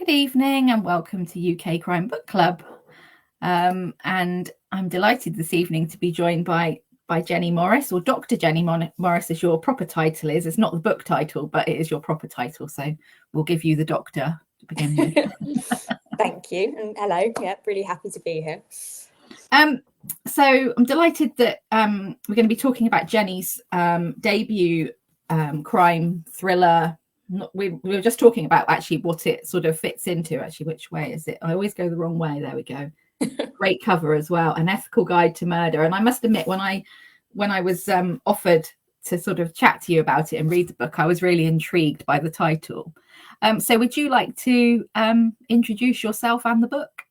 Good evening and welcome to UK Crime Book Club. And I'm delighted this evening to be joined by Jenny Morris, or Dr. Jenny Morris as your proper title is. It's not the book title, but it is your proper title. So we'll give you the doctor to begin with. Thank you. And hello. Yeah, really happy to be here. So I'm delighted that we're going to be talking about Jenny's debut crime thriller. We were just talking about actually what it sort of fits into. Actually, which way is it? I always go the wrong way. There we go. Great cover as well. An Ethical Guide to Murder. And I must admit, when I was offered to sort of chat to you about it and read the book, I was really intrigued by the title. So would you like to introduce yourself and the book?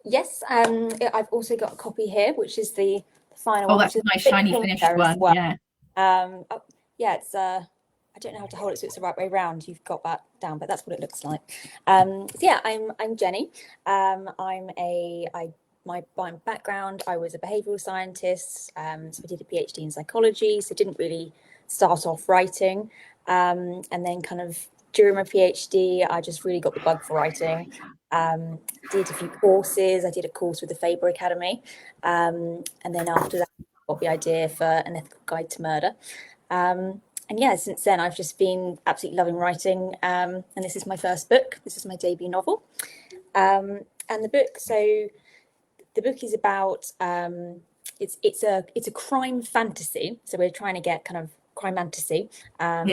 Yes, I've also got a copy here, which is the final one. Oh, that's a nice shiny finished one. Well. Yeah. Yeah, it's I don't know how to hold it so it's the right way around. You've got that down, but that's what it looks like. So yeah, I'm Jenny. My background, I was a behavioural scientist, so I did a PhD in psychology, so didn't really start off writing, and then kind of during my PhD, I just really got the bug for writing. Did a few courses. I did a course with the Faber Academy, and then after that, I got the idea for An Ethical Guide to Murder. And yeah, since then, I've just been absolutely loving writing. And this is my first book. This is my debut novel. And the book is about it's a crime fantasy. So we're trying to get kind of crime fantasy. So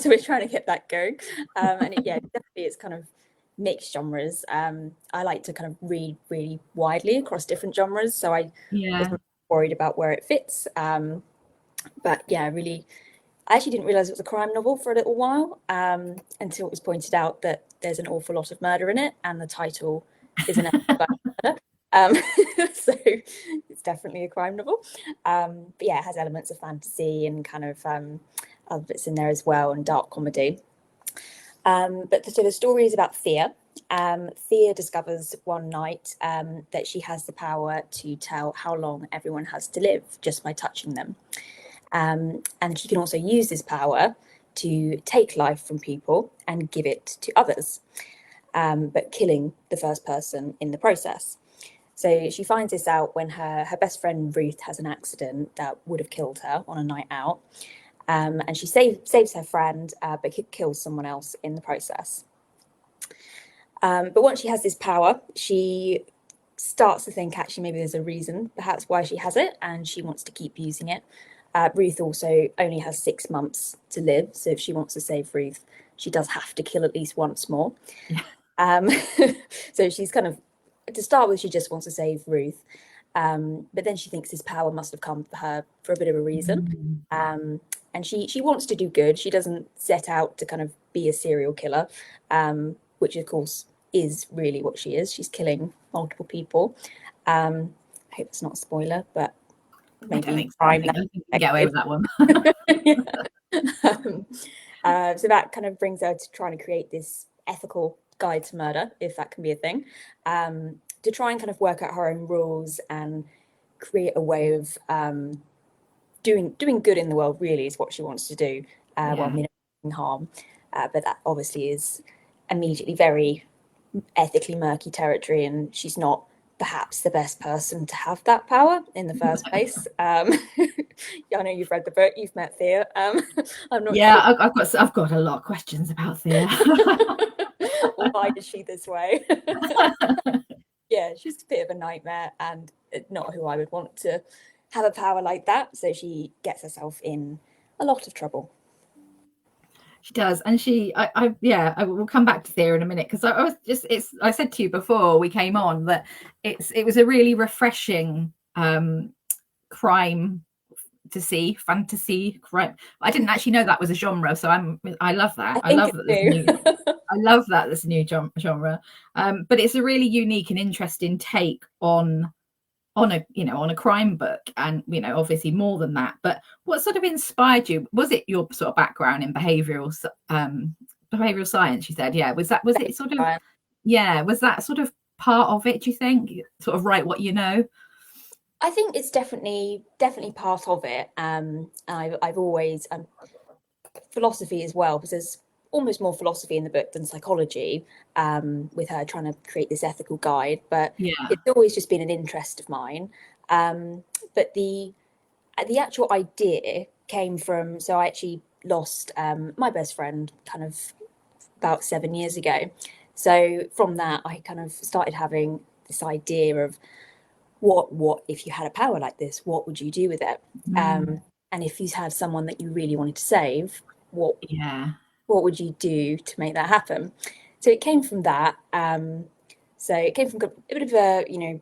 we're trying to get that going. And definitely it's kind of mixed genres. I like to kind of read really widely across different genres. So I wasn't worried about where it fits. But yeah, I actually didn't realize it was a crime novel for a little while, until it was pointed out that there's an awful lot of murder in it, and the title is An Ethical Guide to Murder. So it's definitely a crime novel. But yeah, it has elements of fantasy and kind of other bits in there as well, and dark comedy. But the story is about Thea. Thea discovers one night that she has the power to tell how long everyone has to live just by touching them. And she can also use this power to take life from people and give it to others, but killing the first person in the process. So she finds this out when her best friend Ruth has an accident that would have killed her on a night out. And she saves her friend, but kills someone else in the process. But once she has this power, she starts to think actually maybe there's a reason perhaps why she has it, and she wants to keep using it. Ruth also only has 6 months to live, so if she wants to save Ruth, she does have to kill at least once more. So she's kind of, to start with, she just wants to save Ruth, but then she thinks this power must have come for her for a bit of a reason. And she wants to do good. She doesn't set out to kind of be a serial killer, which of course is really what she is. She's killing multiple people. I hope it's not a spoiler, but maybe I think you can get away with that one. So that kind of brings her to trying to create this ethical guide to murder, if that can be a thing, to try and kind of work out her own rules and create a way of doing good in the world. Really is what she wants to do, while minimizing harm. But that obviously is immediately very ethically murky territory, and she's not perhaps the best person to have that power in the first place. I know you've read the book, you've met Thea. I'm not. Yeah, sure. I've got a lot of questions about Thea. Why is she this way? Yeah, she's a bit of a nightmare, and not who I would want to have a power like that. So she gets herself in a lot of trouble. She does, and I will come back to Thea in a minute, because I said to you before we came on that it was a really refreshing crime to see, fantasy crime. I didn't actually know that was a genre, so I love that. I love that there's a new genre, but it's a really unique and interesting take on a crime book, and obviously more than that. But what sort of inspired you? Was it your sort of background in behavioral science? You said, was it sort of, was that sort of part of it, do you think? Sort of write what you know? I think it's definitely part of it. I've always philosophy as well, because almost more philosophy in the book than psychology, with her trying to create this ethical guide. But Yeah. it's always just been an interest of mine. But the actual idea came from, so I actually lost my best friend kind of about 7 years ago. So from that, I kind of started having this idea of what if you had a power like this, what would you do with it? And if you had someone that you really wanted to save, what Yeah. what would you do to make that happen? So it came from that. So it came from a bit of a,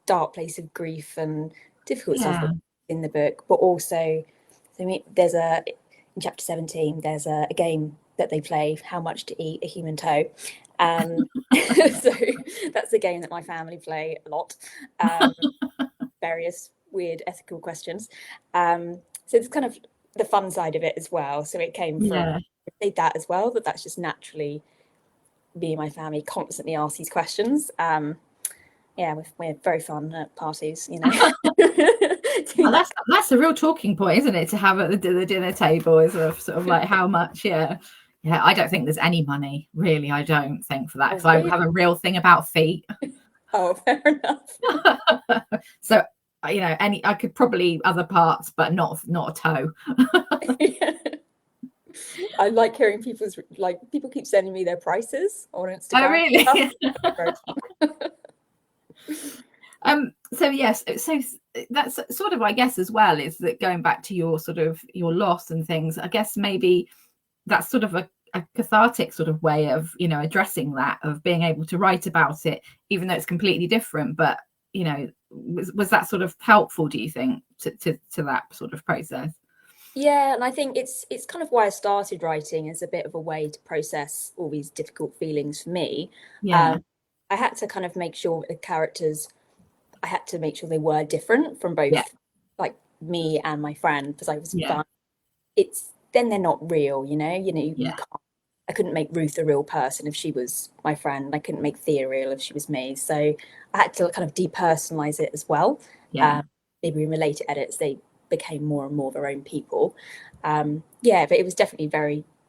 dark place of grief and difficult stuff Yeah. in the book, but also, there's in chapter 17, there's a game that they play, how much to eat a human toe. So that's a game that my family play a lot. Various weird ethical questions. So it's kind of the fun side of it as well. So it came from Yeah. that as well, but that's just naturally me and my family constantly ask these questions. Yeah, we're very fun at parties, Oh, doing that. that's a real talking point, isn't it? To have at the dinner table is sort of like how much, yeah. Yeah, I don't think there's any money, really. I don't think for that, Oh, because I really? have a real thing about feet. Oh, fair enough. So, any I could probably other parts, but not a toe. Yeah. I like hearing people keep sending me their prices on Oh, Instagram. really? Very So yes, so that's sort of, I guess, as well, is that going back to your sort of your loss and things, I guess maybe that's sort of a cathartic sort of way of addressing that, of being able to write about it, even though it's completely different. But was that sort of helpful, do you think, to that sort of process? Yeah, and I think it's kind of why I started writing, as a bit of a way to process all these difficult feelings for me. Yeah. I had to kind of make sure the characters, I had to make sure they were different from Yeah. both, like, me and my friend, because I was Yeah. it's then they're not real, you Yeah. can't, I couldn't make Ruth a real person if she was my friend. I couldn't make Thea real if she was me. So I had to kind of depersonalize it as well. Yeah. Maybe in related edits, they became more and more their own people. Yeah, but it was definitely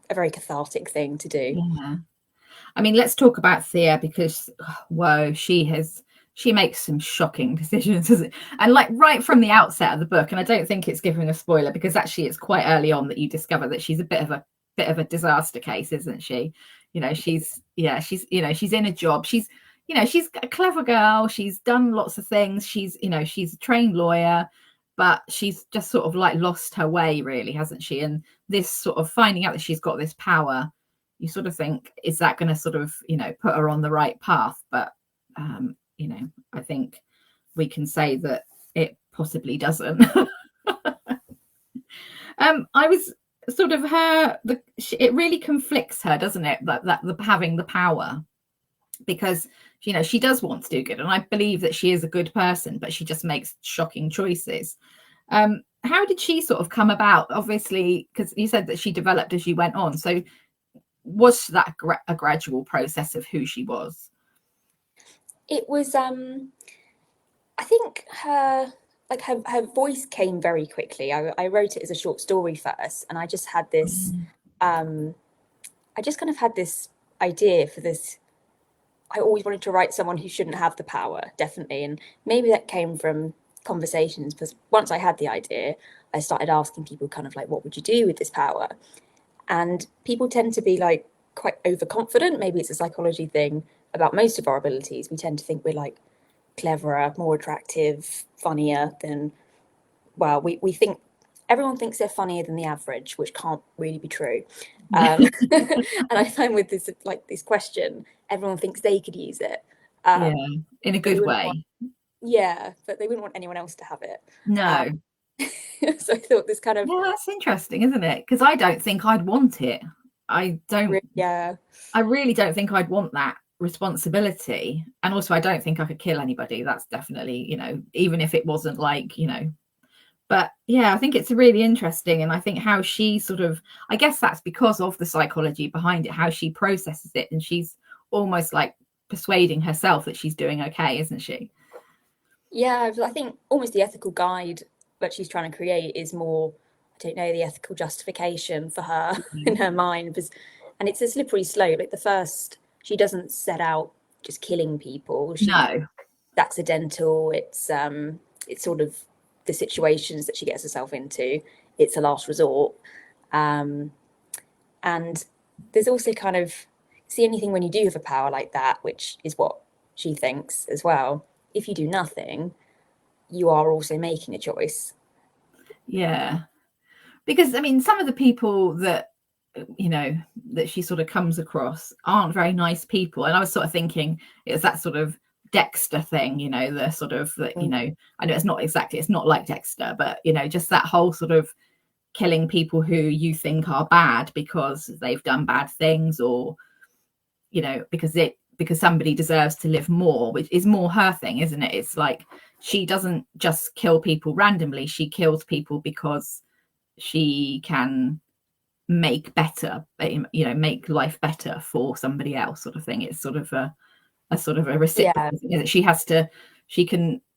a very cathartic thing to do. Yeah. I mean, let's talk about Thea, because whoa, she makes some shocking decisions, isn't it? And like right from the outset of the book, and I don't think it's giving a spoiler, because actually it's quite early on that you discover that she's a bit of a disaster case, isn't she? She's in a job. She's a clever girl. She's done lots of things. She's a trained lawyer, but she's just sort of like lost her way, really, hasn't she? And this sort of finding out that she's got this power, you sort of think, is that going to sort of put her on the right path? But I think we can say that it possibly doesn't. I was sort of it really conflicts her, doesn't it, that the having the power, because she does want to do good, and I believe that she is a good person, but she just makes shocking choices. How did she sort of come about? Obviously, because you said that she developed as you went on, so was that a gradual process of who she was? It was, I think her voice came very quickly. I wrote it as a short story first, and I just had this, I just kind of had this idea for this. I always wanted to write someone who shouldn't have the power, definitely. And maybe that came from conversations, because once I had the idea, I started asking people kind of like, what would you do with this power? And people tend to be like quite overconfident. Maybe it's a psychology thing about most of our abilities. We tend to think we're like cleverer, more attractive, funnier than, well, we think everyone thinks they're funnier than the average, which can't really be true. And I find with this question, everyone thinks they could use it. Yeah, in a good way. Yeah, but they wouldn't want anyone else to have it. No. So I thought this kind of, Yeah, that's interesting, isn't it? Because I don't think I'd want it. I really don't think I'd want that responsibility. And also, I don't think I could kill anybody. That's definitely, even if it wasn't like, but yeah, I think it's really interesting. And I think how she sort of, I guess that's because of the psychology behind it, how she processes it. And she's almost like persuading herself that she's doing okay, isn't she? yeah, I think almost the ethical guide that she's trying to create is more, I don't know, the ethical justification for her in her mind, because and it's a slippery slope. Like she doesn't set out just killing people. No. It's accidental. It's sort of the situations that she gets herself into. It's a last resort. And there's also kind of, it's the only thing when you do have a power like that, which is what she thinks as well. If you do nothing, you are also making a choice. Yeah. Because, I mean, some of the people that, that she sort of comes across aren't very nice people. And I was sort of thinking it's that sort of Dexter thing, the sort of, I know it's not like Dexter, but, just that whole sort of killing people who you think are bad because they've done bad things, or, because somebody deserves to live more, which is more her thing, isn't it? It's like she doesn't just kill people randomly. She kills people because she can make make life better for somebody else, sort of thing. It's sort of a reciprocal thing, that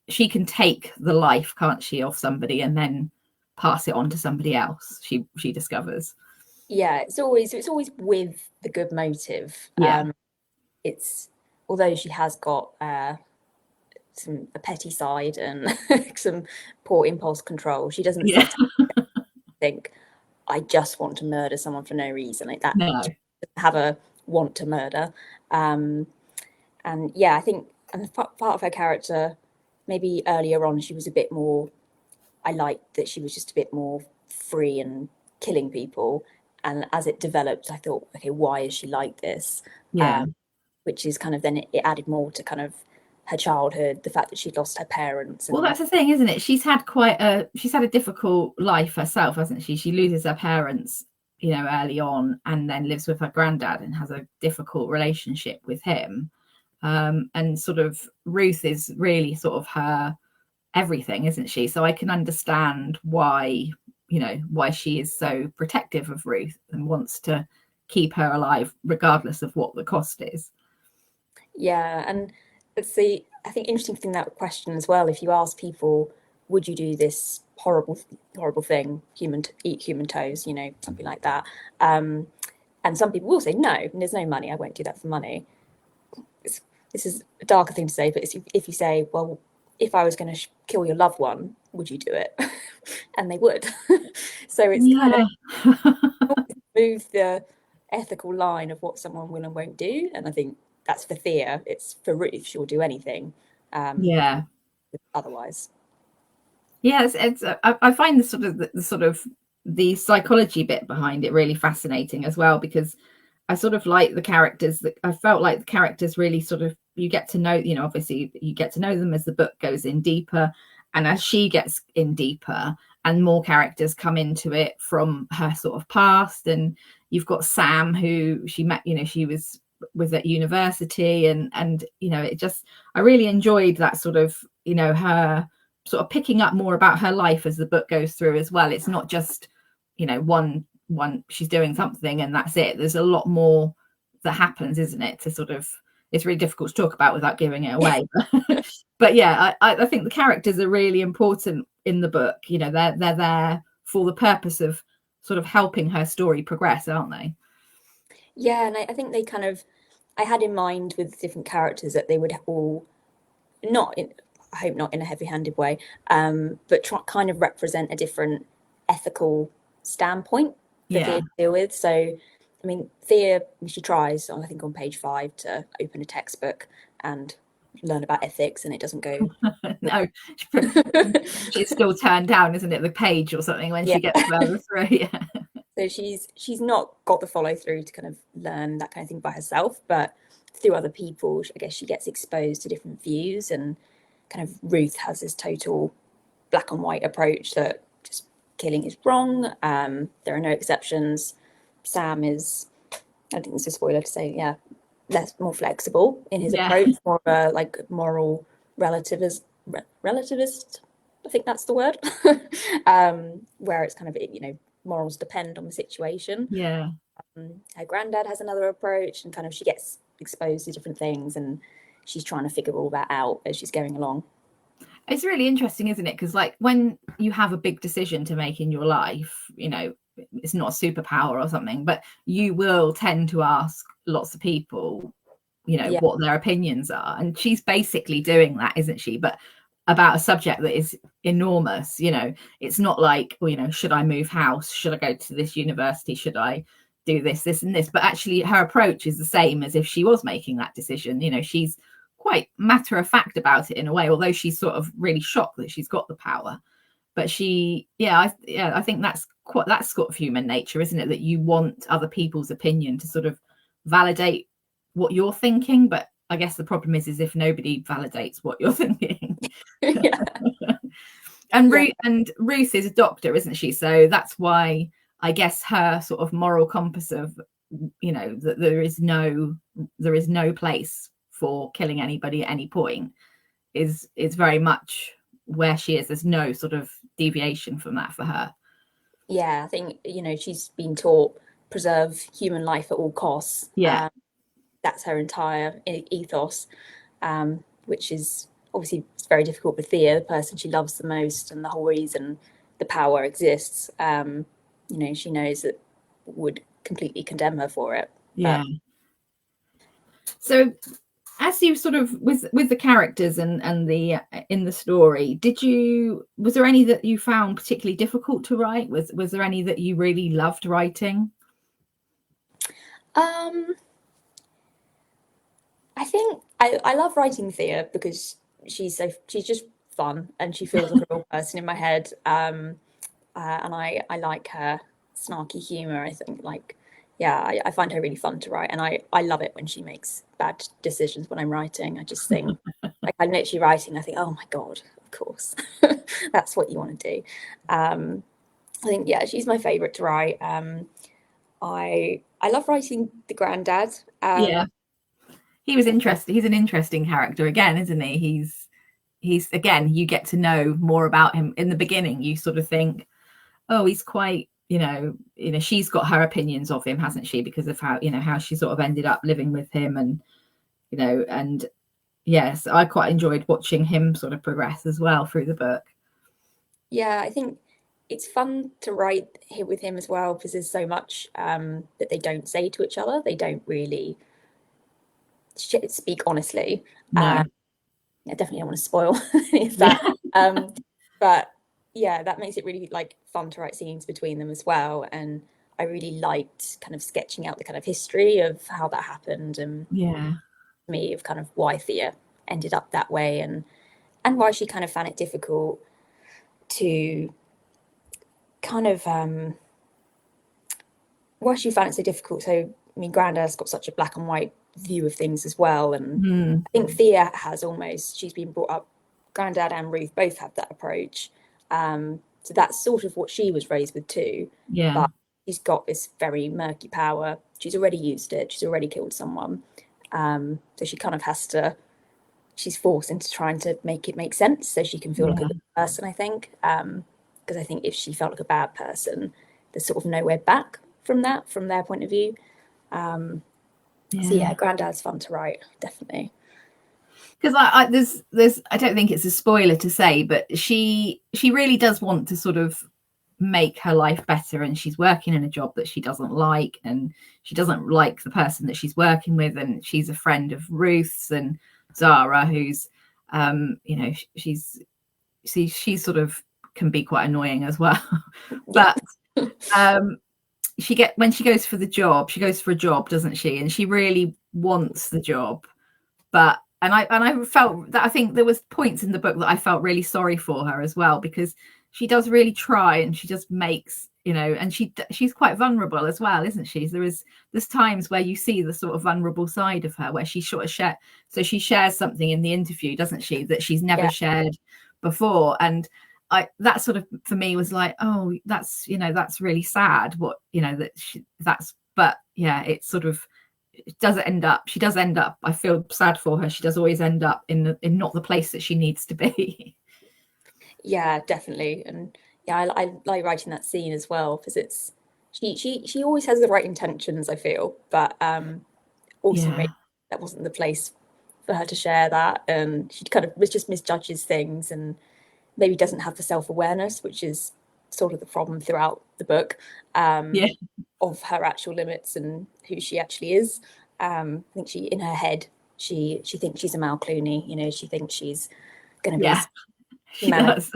she can take the life, can't she, of somebody, and then pass it on to somebody else, she discovers. It's always with the good motive. It's, although she has got a petty side and some poor impulse control, she doesn't think, I just want to murder someone for no reason like that. No. Have a want to murder. And I think, and part of her character, maybe earlier on, she was a bit more, I liked that she was just a bit more free and killing people. And as it developed, I thought, okay, why is she like this? Which is kind of, then it added more to kind of her childhood, the fact that she'd lost her parents. Well, that's the thing, isn't it? She's had a difficult life herself, hasn't she? She loses her parents, early on, and then lives with her granddad and has a difficult relationship with him. And sort of Ruth is really sort of her everything, isn't she? So I can understand why she is so protective of Ruth and wants to keep her alive regardless of what the cost is. And it's I think interesting thing, that question as well. If you ask people, would you do this horrible thing, eat human toes, something like that, and some people will say no, there's no money, I won't do that for money. This is a darker thing to say, but if you say, well, if I was going to kill your loved one, would you do it? And they would. So it's kind of move the ethical line of what someone will and won't do. And I think that's for Thea. It's for Ruth, she'll do anything. Otherwise. Yes, I find the psychology bit behind it really fascinating as well, because I sort of like the characters. That I felt like the characters really sort of, you get to know, obviously you get to know them as the book goes in deeper, and as she gets in deeper and more characters come into it from her sort of past. And you've got Sam, who she met, she was with at university, and it just, I really enjoyed that sort of, her sort of picking up more about her life as the book goes through as well. It's not just, one she's doing something and that's it. There's a lot more that happens, isn't it? To sort of, it's really difficult to talk about without giving it away. But yeah, I think the characters are really important in the book. They're there for the purpose of sort of helping her story progress, aren't they? Yeah, and I think they kind of, I had in mind with different characters that they would all, I hope not in a heavy-handed way, but kind of represent a different ethical standpoint for Thea to deal with. So, I mean, Thea, she tries, I think on page 5, to open a textbook and learn about ethics, and it doesn't go. No, she's still turned down, isn't it, the page or something when she gets further through. So she's not got the follow through to kind of learn that kind of thing by herself, but through other people, I guess she gets exposed to different views, and kind of Ruth has this total black and white approach that just killing is wrong. There are no exceptions. Sam is, I think it's a spoiler to say, more flexible in his approach, more of a like moral relativist. I think that's the word. Where it's kind of, morals depend on the situation. Her granddad has another approach, and kind of she gets exposed to different things, and she's trying to figure all that out as she's going along. It's really interesting, isn't it? Because like when you have a big decision to make in your life, it's not a superpower or something, but you will tend to ask lots of people, you know, Yeah. what their opinions are. And she's basically doing that, isn't she? But about a subject that is enormous. You know, it's not like, well, you know, should I move house? Should I go to this university? Should I do this, this, and this? But actually, her approach is the same as if she was making that decision. You know, she's quite matter of fact about it in a way, although she's sort of really shocked that she's got the power. But she, I think that's sort of human nature, isn't it? That you want other people's opinion to sort of validate what you're thinking. But I guess the problem is if nobody validates what you're thinking. Yeah. And Ruth is a doctor, isn't she? So that's why I guess her sort of moral compass of, you know, that there is no place for killing anybody at any point is very much where she is. There's no sort of deviation from that for her. Yeah, I think, you know, she's been taught preserve human life at all costs. Yeah. That's her entire ethos, which is obviously it's very difficult with Thea, the person she loves the most, and the whole reason the power exists. You know, she knows that would completely condemn her for it. Yeah. So as you sort of with the characters and the in the story, was there any that you found particularly difficult to write? Was there any that you really loved writing? I think I love writing Thea because she's just fun and she feels like a real person in my head. And I like her snarky humor. I think I find her really fun to write, and I love it when she makes bad decisions when I'm writing. I just think like I'm literally writing, I think, oh my God, of course. That's what you want to do. I think she's my favorite to write. I love writing the granddad. He was interesting. He's an interesting character again, isn't he? He's again, you get to know more about him. In the beginning, you sort of think, oh, he's quite, you know, she's got her opinions of him, hasn't she? Because of how she sort of ended up living with him, and and yes, I quite enjoyed watching him sort of progress as well through the book. Yeah, I think it's fun to write with him as well because there's so much that they don't say to each other. They don't really speak honestly. No. I definitely don't want to spoil any of that. But yeah, that makes it really like fun to write scenes between them as well. And I really liked kind of sketching out the kind of history of how that happened, and me of kind of why Thea ended up that way, and why she kind of found it difficult to kind of why she found it so difficult. So I mean, Grandad's got such a black and white view of things as well, and I think Thea has she's been brought up, Grandad and Ruth both have that approach, so that's sort of what she was raised with too. But she's got this very murky power. She's already used it, she's already killed someone, so she kind of she's forced into trying to make it make sense so she can feel like a good person, I think, because I think if she felt like a bad person, there's sort of nowhere back from that, from their point of view. So Grandad's fun to write, definitely. Because there's I don't think it's a spoiler to say, but she really does want to sort of make her life better, and she's working in a job that she doesn't like, and she doesn't like the person that she's working with, and she's a friend of Ruth's and Zara, who's she's sort of can be quite annoying as well. But when she goes for a job, doesn't she? And she really wants the job. But I felt that, I think there was points in the book that I felt really sorry for her as well, because she does really try, and she just makes, and she's quite vulnerable as well, isn't she? There's times where you see the sort of vulnerable side of her, where she sort of she shares something in the interview, doesn't she, that she's never shared before. And that sort of, for me, was like, oh, that's really sad. But it's sort of, she does end up, I feel sad for her, she does always end up in not the place that she needs to be. Yeah, definitely. And I like writing that scene as well, because it's she always has the right intentions, I feel, but also maybe that wasn't the place for her to share that, and she kind of just misjudges things, and maybe doesn't have the self-awareness, which is sort of the problem throughout the book, Yeah. of her actual limits and who she actually is. I think she, in her head, she thinks she's Amal Clooney. You know, she thinks she's going to be Yeah. this She does.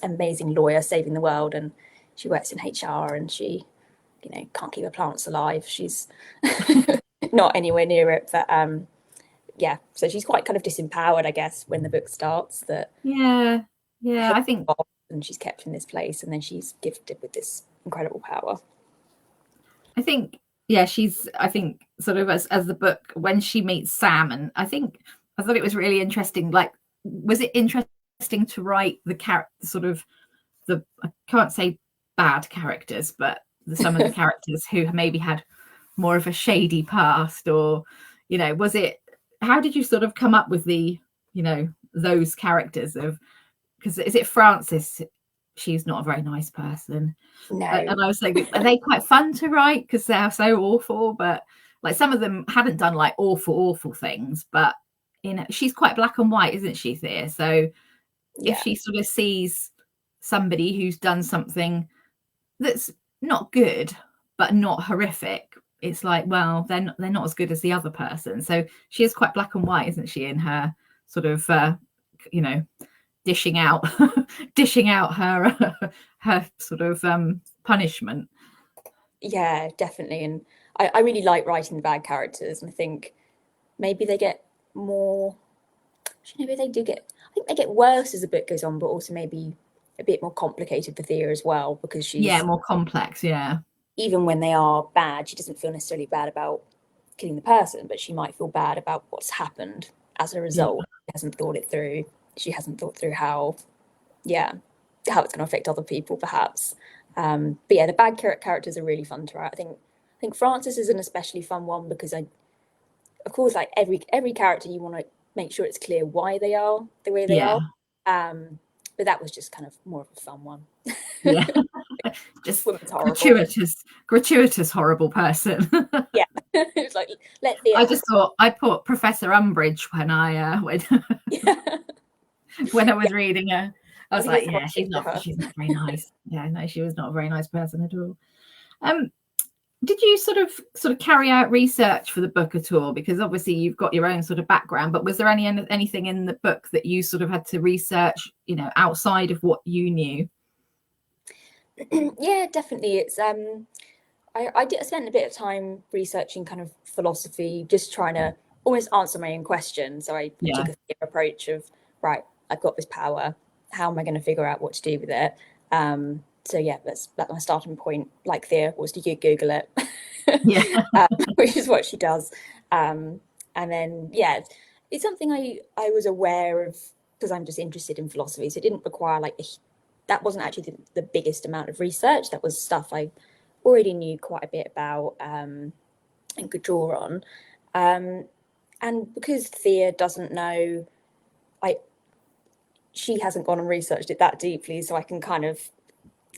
amazing lawyer saving the world, and she works in HR, and she, you know, can't keep her plants alive. She's not anywhere near it, but yeah, so she's quite kind of disempowered, I guess, when the book starts. That Yeah. Yeah. I think and she's kept in this place, and then she's gifted with this incredible power. yeah, I think sort of as the book, when she meets Sam, and I thought it was really interesting. Like, was it interesting to write the character, sort of I can't say bad characters, but some of the characters who maybe had more of a shady past, or, you know, how did you sort of come up with those characters of, because is it Frances? She's not a very nice person. No. And I was thinking, are they quite fun to write because they're so awful? But like, some of them hadn't done like awful things, but she's quite black and white, isn't she, Thea? So if she sort of sees somebody who's done something that's not good but not horrific, it's like, well, they're not as good as the other person. So she is quite black and white, isn't she, in her sort of dishing out her sort of punishment. Yeah, definitely. And I really like writing the bad characters, and I think maybe they get more, maybe they do get, I think they get worse as the book goes on, but also maybe a bit more complicated for Thea as well, because she's more complex. Yeah, even when they are bad, she doesn't feel necessarily bad about killing the person, but she might feel bad about what's happened as a result. She hasn't thought it through. She hasn't thought through how it's going to affect other people, perhaps. But yeah, the bad characters are really fun to write. I think Frances is an especially fun one because of course, like every character, you want to make sure it's clear why they are the way they are. But that was just kind of more of a fun one. Yeah. Just gratuitous horrible person. Yeah. It's like, I just thought I put Professor Umbridge when I when I was reading her. I was like, yeah, she's not very nice. Yeah, no, she was not a very nice person at all. Did you sort of carry out research for the book at all? Because obviously you've got your own sort of background, but was there anything in the book that you sort of had to research, you know, outside of what you knew? Yeah, definitely. It's I spent a bit of time researching kind of philosophy, just trying to almost answer my own question. So I took a approach of, right, I've got this power. How am I going to figure out what to do with it? So yeah, that's my starting point. Like Thea was to Google it, which is what she does. And then yeah, it's something I was aware of because I'm just interested in philosophy. So it didn't require that wasn't actually the biggest amount of research. That was stuff I already knew quite a bit about and could draw on. And because Thea doesn't know, she hasn't gone and researched it that deeply, so I can kind of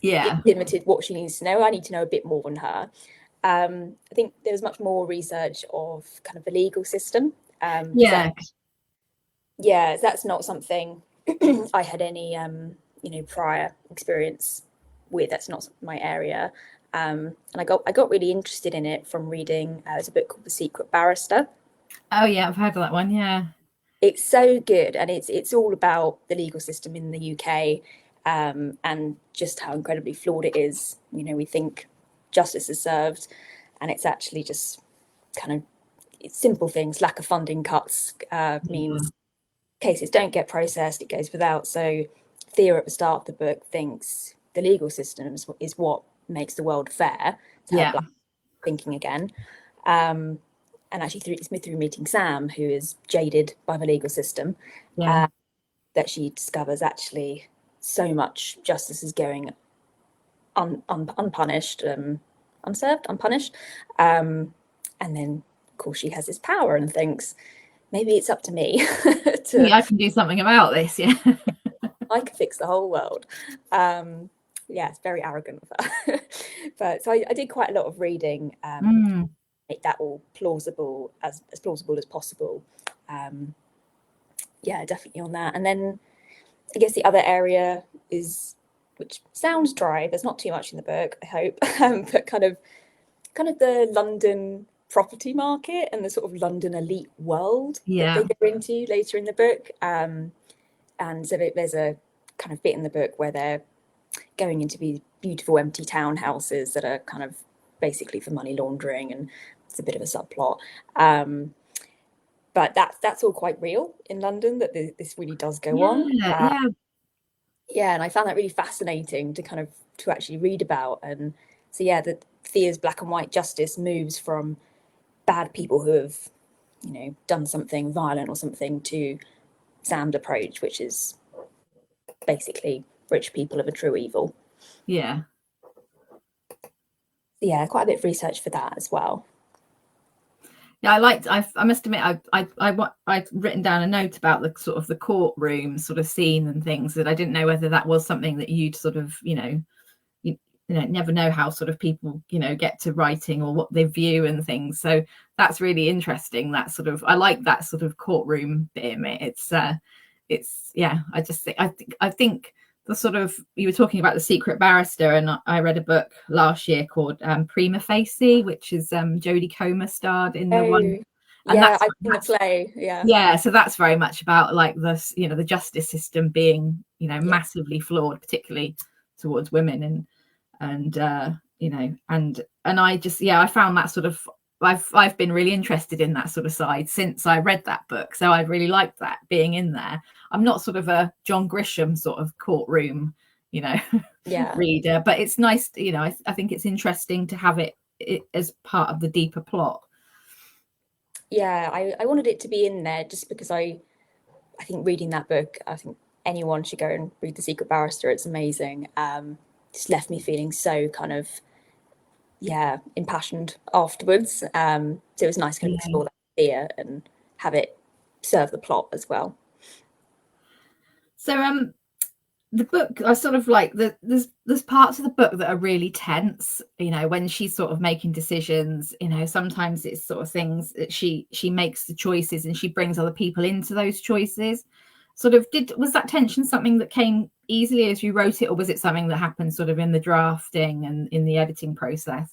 limited what she needs to know. I need to know a bit more than her. I think there was much more research of kind of the legal system. That's not something I had any prior experience with. That's not my area. And I got really interested in it from reading there's a book called The Secret Barrister. Oh yeah, I've heard of that one. Yeah, it's so good, and it's all about the legal system in the UK, and just how incredibly flawed it is. You know, we think justice is served, and it's actually just kind of simple things. Lack of funding cuts means cases don't get processed; it goes without. So Thea at the start of the book thinks the legal system is what makes the world fair. Thinking again. And actually through meeting Sam, who is jaded by the legal system, that she discovers actually so much justice is going unpunished, unserved, unpunished. And then, of course, she has this power and thinks, maybe it's up to me. I can do something about this, I can fix the whole world. It's very arrogant of her. But so I did quite a lot of reading, make that all plausible as plausible as possible. Definitely on that. And then I guess the other area is which sounds dry. There's not too much in the book, I hope, but kind of the London property market and the sort of London elite world that Yeah. they go into later in the book. And so there's a kind of bit in the book where they're going into these beautiful empty townhouses that are kind of basically for money laundering, and it's a bit of a subplot. But that's all quite real in London, that this really does go on. Yeah. Yeah, and I found that really fascinating to kind of to actually read about. And so yeah, that Thea's black and white justice moves from bad people who have, done something violent or something, to Sam's approach, which is basically rich people of a true evil. Yeah. Yeah, quite a bit of research for that as well. Yeah, I must admit, I'd written down a note about the sort of the courtroom sort of scene and things, that I didn't know whether that was something that you'd sort of, you never know how sort of people, get to writing or what they view and things. So that's really interesting. That sort of, I like that sort of courtroom bit in it. It's yeah, I think the sort of, you were talking about The Secret Barrister, and I read a book last year called Prima Facie, which is Jodie Comer starred in the one, and Yeah, I've seen the play. yeah, so that's very much about like this, the justice system being, massively flawed, particularly towards women, and and I just, I found that sort of, I've been really interested in that sort of side since I read that book, so I really liked that being in there. I'm not sort of a John Grisham sort of courtroom, reader, but it's nice, I think it's interesting to have it as part of the deeper plot. Yeah, I wanted it to be in there just because I think reading that book, I think anyone should go and read The Secret Barrister. It's amazing. Just left me feeling so kind of, impassioned afterwards. So it was nice to kind of explore that idea and have it serve the plot as well. So the book, I sort of like there's parts of the book that are really tense, when she's sort of making decisions. Sometimes it's sort of things that she makes the choices and she brings other people into those choices. Sort of, was that tension something that came easily as you wrote it, or was it something that happened sort of in the drafting and in the editing process?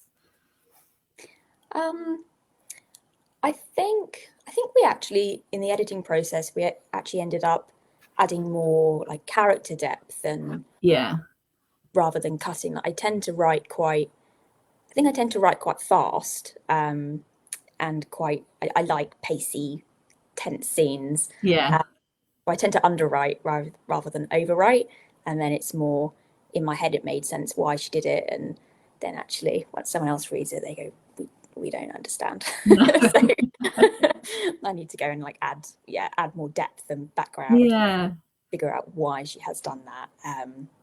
I think we actually, in the editing process, we actually ended up adding more like character depth, and rather than cutting. I tend to write quite fast, and quite, I like pacey, tense scenes. I tend to underwrite rather than overwrite, and then it's more in my head. It made sense why she did it, and then actually, once someone else reads it, they go, "We don't understand." So I need to go and like add more depth and background. Figure out why she has done that,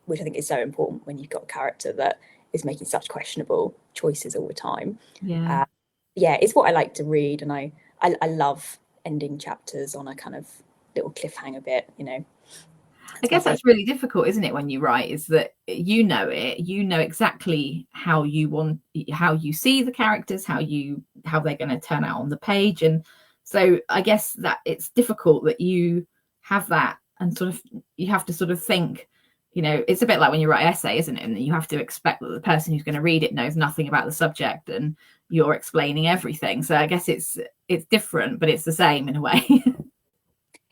which I think is so important when you've got a character that is making such questionable choices all the time. It's what I like to read, and I love ending chapters on a kind of little cliffhanger bit. I guess that's really difficult, isn't it, when you write, is that you know exactly how you see the characters, how they're going to turn out on the page. And so I guess that it's difficult that you have that, and sort of you have to sort of think, it's a bit like when you write an essay, isn't it? And you have to expect that the person who's going to read it knows nothing about the subject and you're explaining everything. So I guess it's different, but it's the same in a way.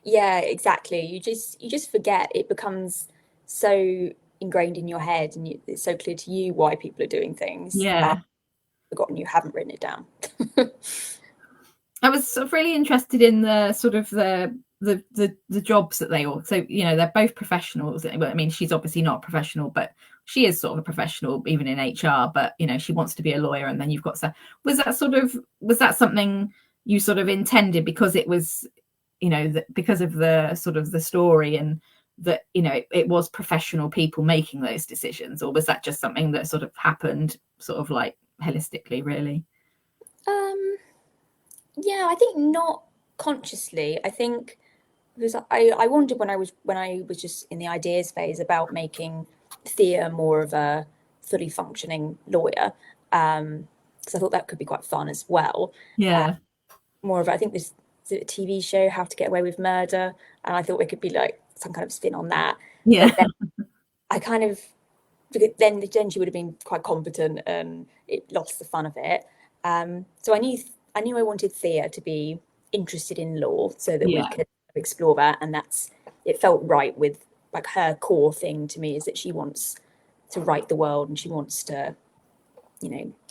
Yeah, exactly. You just forget. It becomes so ingrained in your head, and it's so clear to you why people are doing things. Forgotten you haven't written it down. I was sort of really interested in the sort of the jobs that they all, so they're both professionals. I mean, she's obviously not a professional, but she is sort of a professional even in HR, but she wants to be a lawyer. And then you've got, so was that something you sort of intended because it was, because of the sort of the story, and that it was professional people making those decisions, or was that just something that sort of happened sort of like holistically, really? Yeah, I think not consciously. I think because I wondered when I was just in the ideas phase about making Thea more of a fully functioning lawyer, because I thought that could be quite fun as well. More of, I think this is a TV show, How to Get Away with Murder, and I thought it could be like some kind of spin on that. But then I kind of because then she would have been quite competent, and it lost the fun of it. So I knew I wanted Thea to be interested in law so that we could explore that, and it felt right with like her core thing to me is that she wants to right the world and she wants to,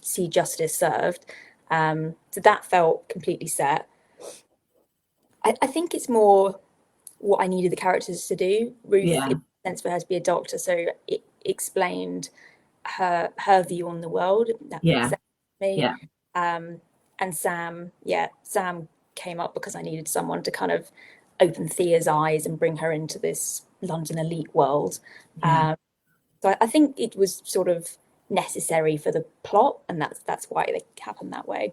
see justice served. So that felt completely set. I think it's more what I needed the characters to do. Ruth, it made sense for her to be a doctor, so it explained her view on the world. That makes sense to me. And Sam came up because I needed someone to kind of open Thea's eyes and bring her into this London elite world. So I think it was sort of necessary for the plot, and that's why they happened that way.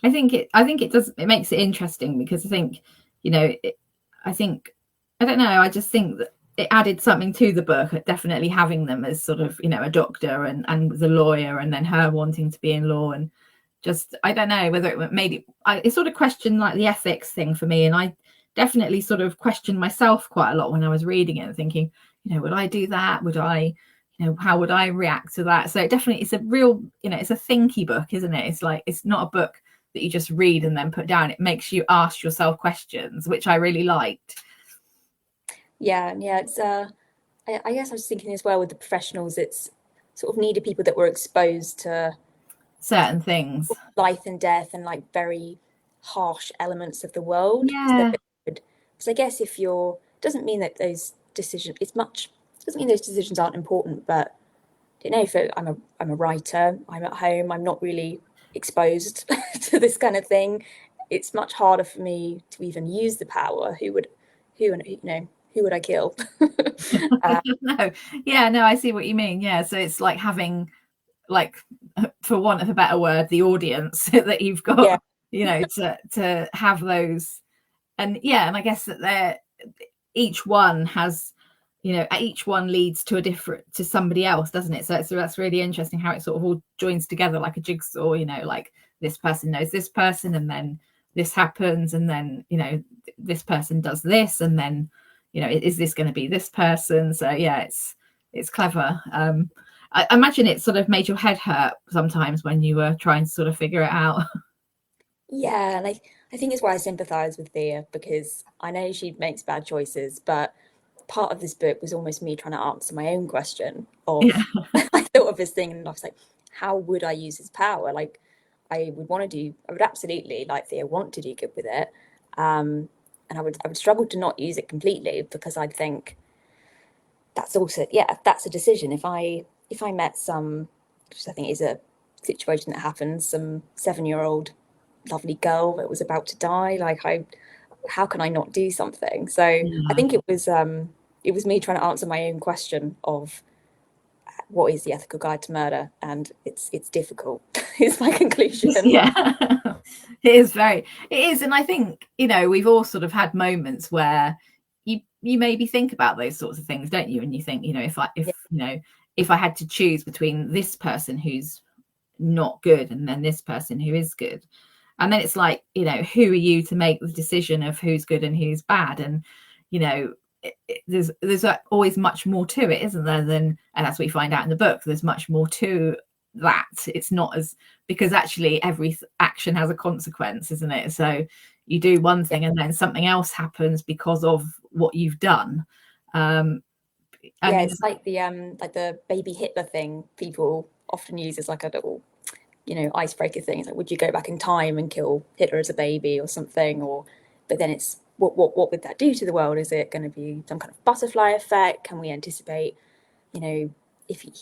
I think it does, it makes it interesting because I think, I don't know, I just think that it added something to the book, definitely having them as sort of, a doctor and the lawyer, and then her wanting to be in law, and just, I don't know whether it made it sort of questioned like the ethics thing for me. And I definitely sort of questioned myself quite a lot when I was reading it and thinking, would I do that? Would I, how would I react to that? So definitely it's a real, it's a thinky book, isn't it? It's like, it's not a book that you just read and then put down. It makes you ask yourself questions, which I really liked. It's I guess I was thinking as well with the professionals, it's sort of needed people that were exposed to certain things, life and death, and like very harsh elements of the world. Because I guess doesn't mean that those decisions, doesn't mean those decisions aren't important, but I don't know, if I'm a writer, I'm at home, I'm not really exposed to this kind of thing. It's much harder for me to even use the power. Who would I kill? No, I see what you mean. So it's like having, like, for want of a better word, the audience that you've got, to have those. And I guess that each one has, each one leads to somebody else, doesn't it? So that's really interesting how it sort of all joins together like a jigsaw, like this person knows this person, and then this happens, and then, this person does this, and then, is this going to be this person? So it's clever. I imagine it sort of made your head hurt sometimes when you were trying to sort of figure it out. And I think it's why I sympathize with Thea, because I know she makes bad choices, but part of this book was almost me trying to answer my own question of I thought of this thing and I was like, how would I use his power? Like, I would absolutely, like Thea, want to do good with it. And I would struggle to not use it completely, because I'd think that's also, that's a decision. If I met which I think is a situation that happens, some 7-year-old lovely girl that was about to die, like, how can I not do something? So I think it was me trying to answer my own question of what is the ethical guide to murder, and it's difficult is my conclusion. It is, and I think, we've all sort of had moments where you maybe think about those sorts of things, don't you? And you think, if I had to choose between this person who's not good and then this person who is good, and then it's like, who are you to make the decision of who's good and who's bad? And there's always much more to it, isn't there? And that's what we find out in the book. There's much more to that. It's not as, because actually every action has a consequence, isn't it? So you do one thing and then something else happens because of what you've done. It's like the baby Hitler thing people often use as like a little, icebreaker thing. It's like, would you go back in time and kill Hitler as a baby or something? But then it's what would that do to the world? Is it going to be some kind of butterfly effect? Can we anticipate, if he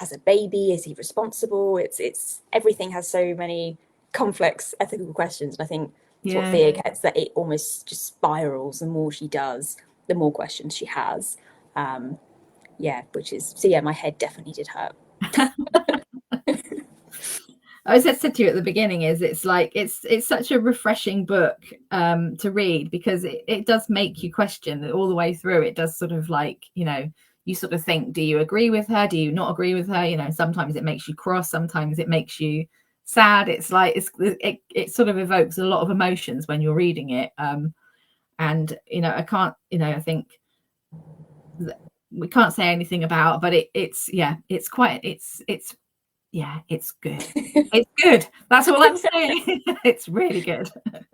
as a baby, is he responsible? It's everything has so many complex ethical questions, and I think it's what Thea gets, that it almost just spirals. The more she does, the more questions she has. Which is, my head definitely did hurt. I said to you at the beginning, it's like it's such a refreshing book to read, because it does make you question all the way through. It does sort of like, you sort of think, do you agree with her? Do you not agree with her? Sometimes it makes you cross, sometimes it makes you sad. It's like it sort of evokes a lot of emotions when you're reading it. And I can't, I think we can't say anything about, but it's it's quite it's it's good. It's good. That's all I'm saying. It's really good.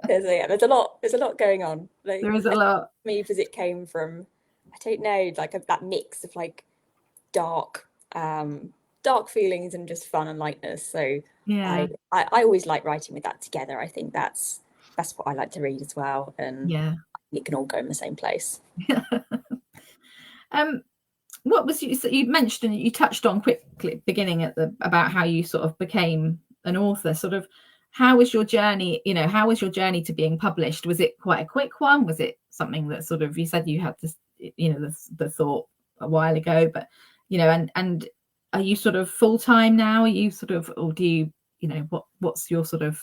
There's a lot going on. Like, There is a lot. maybe because it came from, I don't know, like that mix of like dark, dark feelings and just fun and lightness. So Yeah. I always like writing with that together. I think that's what I like to read as well, and Yeah. it can all go in the same place. What was you? So you mentioned, you touched on quickly at the beginning about how you sort of became an author. Sort of, how was your journey? You know, how was your journey to being published? Was it quite a quick one? Was it something that sort of, you said you had this, you know, the thought a while ago, but you know, and are you sort of full time now? Are you sort of, or do you, you know, what's your sort of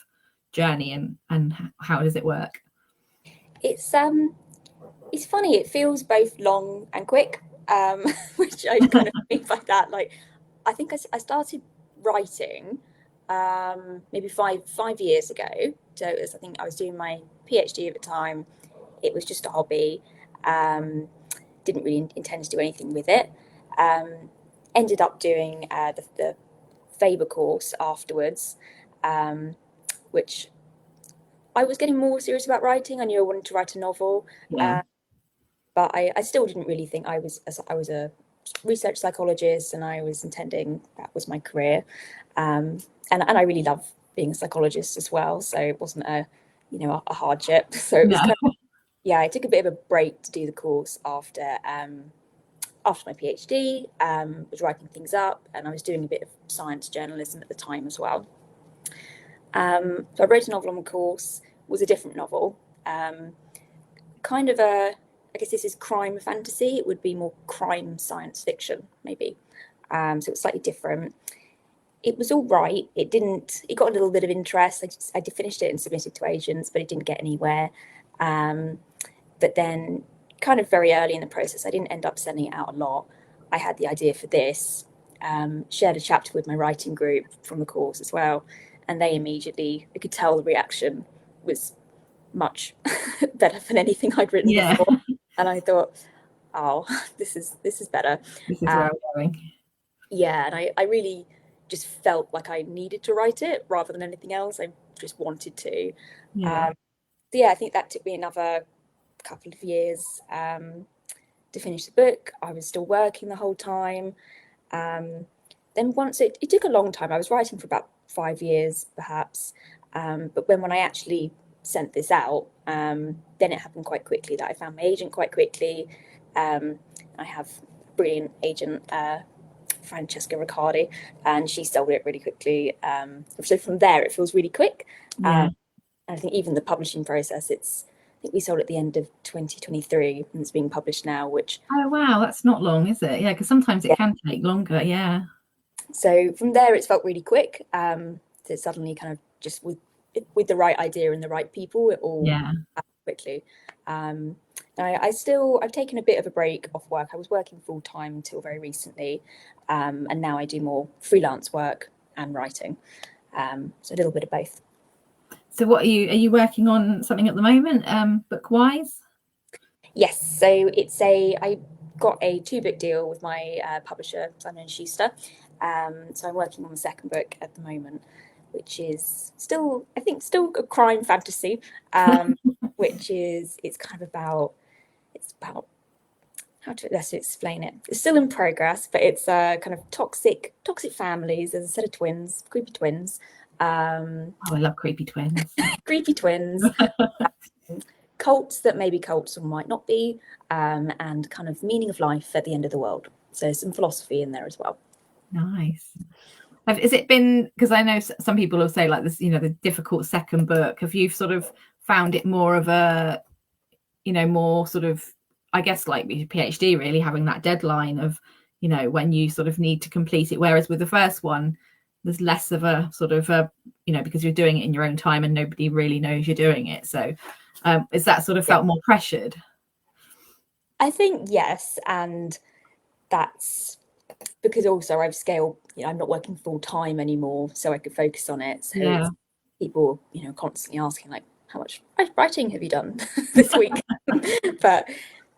journey, and how does it work? It's funny. It feels both long and quick, which I kind of mean by that. Like, I think I started writing maybe five years ago. So it was, I think I was doing my PhD at the time. It was just a hobby. Didn't really intend to do anything with it. Ended up doing the Faber course afterwards, which I was getting more serious about writing. I knew I wanted to write a novel, Yeah. but I still didn't really think I was a research psychologist, and I was intending that was my career. And I really love being a psychologist as well, so it wasn't a hardship. So it was No. kind of, yeah, I took a bit of a break to do the course after my PhD. Was writing things up, and I was doing a bit of science journalism at the time as well. So I wrote a novel on the course. Was a different novel, kind of I guess this is crime fantasy. It would be more crime science fiction, maybe. So it's slightly different. It was all right. It got a little bit of interest. I finished it and submitted to agents, but it didn't get anywhere. But then, kind of very early in the process, I didn't end up sending it out a lot. I had the idea for this, shared a chapter with my writing group from the course as well, and I could tell the reaction was much better than anything I'd written Yeah. before. And I thought, oh, this is better. This is where I'm going. Yeah, and I really just felt like I needed to write it rather than anything else. I just wanted to. Yeah. So yeah, I think that took me another couple of years to finish the book. I was still working the whole time. Then once it took a long time. I was writing for about 5 years, perhaps. But when I actually sent this out, then it happened quite quickly. That I found my agent quite quickly. I have a brilliant agent, Francesca Riccardi, and she sold it really quickly. So from there, it feels really quick. Yeah. And I think even the publishing process, I think we sold at the end of 2023, and it's being published now, which... Oh, wow. That's not long, is it? Yeah, because sometimes it can take longer. Yeah. So from there, it's felt really quick. So suddenly kind of just with the right idea and the right people, it all happened quickly. I've taken a bit of a break off work. I was working full time until very recently, and now I do more freelance work and writing. So a little bit of both. So what are you working on something at the moment, book wise? Yes, so I got a 2-book deal with my publisher, Simon & Schuster. So I'm working on the second book at the moment, which is still a crime fantasy, which it's about let's explain it. It's still in progress, but it's kind of toxic families. There's a set of twins, creepy twins. I love creepy twins. Creepy twins. Cults that maybe cults or might not be, and kind of meaning of life at the end of the world. So some philosophy in there as well. Nice. Has it been, because I know some people will say like this, the difficult second book, have you sort of found it more of a, more sort of, I guess, like your PhD, really having that deadline of, when you sort of need to complete it, whereas with the first one there's less of a sort of because you're doing it in your own time and nobody really knows you're doing it, so is that sort of felt more pressured? I think yes, and that's because also I've scaled, I'm not working full time anymore, so I could focus on it. So people, constantly asking like, how much writing have you done this week? But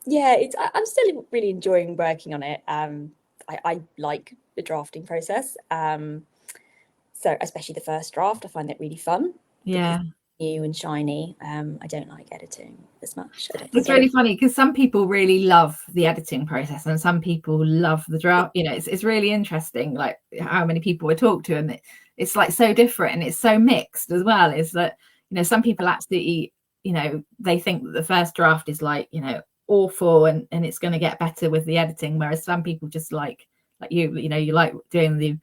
Yeah, I'm still really enjoying working on it. I like the drafting process. So especially the first draft, I find that really fun because Yeah. it's new and shiny. I don't like editing as much. I don't It's like really editing. funny because some people really love the editing process and some people love the draft. You know, it's really interesting, like how many people we talk to, and it's like so different and it's so mixed as well. Is that, you know, some people absolutely, you know, they think that the first draft is like, you know, awful and it's going to get better with the editing, whereas some people just like you know, you like doing the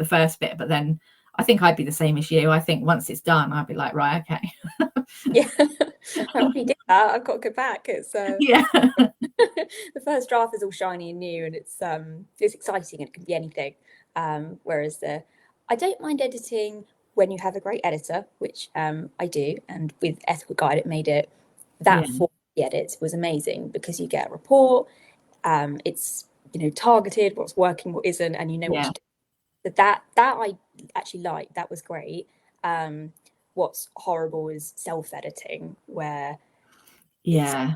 first bit, but then I think I'd be the same as you. I think once it's done, I'd be like, right, okay. Yeah, I already did that. I've got to go back. It's Yeah. the first draft is all shiny and new, and it's exciting and it can be anything. Whereas I don't mind editing when you have a great editor, which I do, and with Ethical Guide, it made it Yeah. that for the edits was amazing because you get a report. It's targeted, what's working, what isn't, and you know what Yeah. to do. But that I actually liked. That was great. What's horrible is self-editing, where it's Yeah.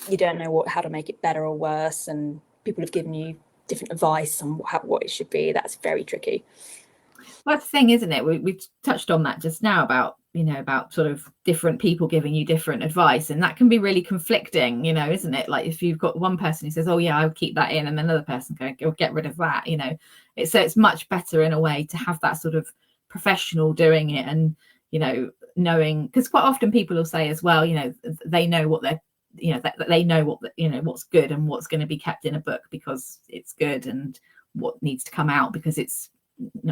you don't know how to make it better or worse, and people have given you different advice on what it should be. That's very tricky. Well, that's the thing, isn't it? We've touched on that just now about, you know, about sort of different people giving you different advice, and that can be really conflicting, you know, isn't it? Like if you've got one person who says, "Oh yeah, I'll keep that in," and then another person going, "Go get rid of that," you know. It's much better in a way to have that sort of professional doing it, and you know, knowing, because quite often people will say as well, you know, they know what they're, you know, that they know what, you know, what's good and what's going to be kept in a book because it's good, and what needs to come out because it's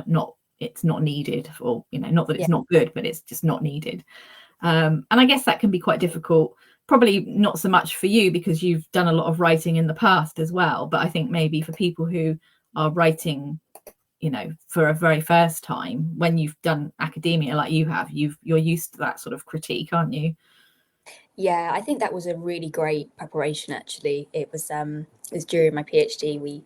not it's not needed, or you know, not that Yeah, it's not good, but it's just not needed. And I guess that can be quite difficult, probably not so much for you because you've done a lot of writing in the past as well, but I think maybe for people who are writing, you know, for a very first time, when you've done academia like you have, you're used to that sort of critique, aren't you? yeah. I think that was a really great preparation. Actually, it was during my PhD. We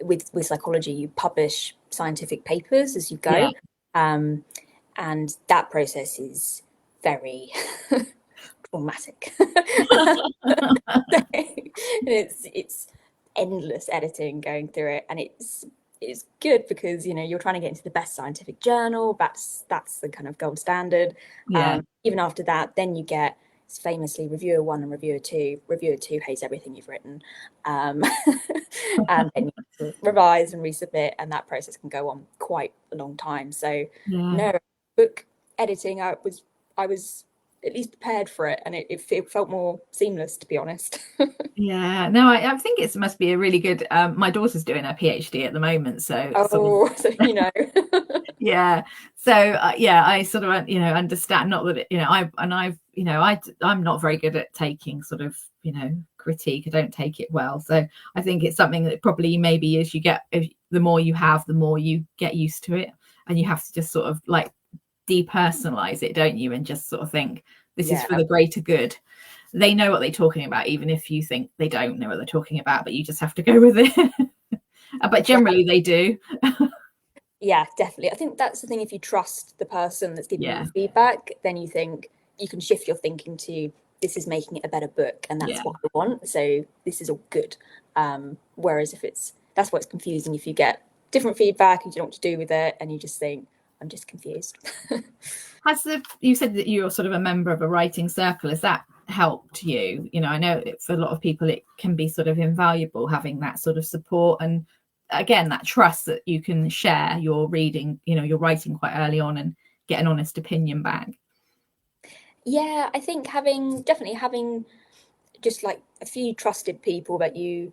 with psychology, you publish scientific papers as you Yeah. go, um, and that process is very traumatic. It's endless editing going through it, and it's good because you're trying to get into the best scientific journal. That's the kind of gold standard. Yeah. Even after that, then you get famously reviewer one and reviewer two. Reviewer two hates everything you've written, um, and then you revise and resubmit, and that process can go on quite a long time. So Yeah. no, book editing, I was at least prepared for it, and it felt more seamless, to be honest. Yeah, no, I think it must be a really good. My daughter's doing her PhD at the moment, so it's sort of, Oh, so yeah. So yeah, I sort of, you know, understand. Not that you know, I'm not very good at taking sort of, you know, critique. I don't take it well. So I think it's something that probably maybe as you get, the more you have, the more you get used to it, and you have to just sort of like depersonalize it, don't you? And just sort of think this is yeah, for the greater good. They know what they're talking about, even if you think they don't know what they're talking about, but you just have to go with it. But yeah, generally they do. yeah, definitely. I think that's the thing. If you trust the person that's giving you Yeah. the feedback, then you can shift your thinking to this is making it a better book, and that's Yeah. what I want. So this is all good. Whereas if that's what's confusing. If you get different feedback and you don't know what to do with it, and you just think I'm just confused. You said that you're sort of a member of a writing circle. Has that helped you? You know, I know for a lot of people it can be sort of invaluable having that sort of support, and again that trust that you can share your reading, you know, your writing quite early on and get an honest opinion back. Yeah, I think definitely having just like a few trusted people that you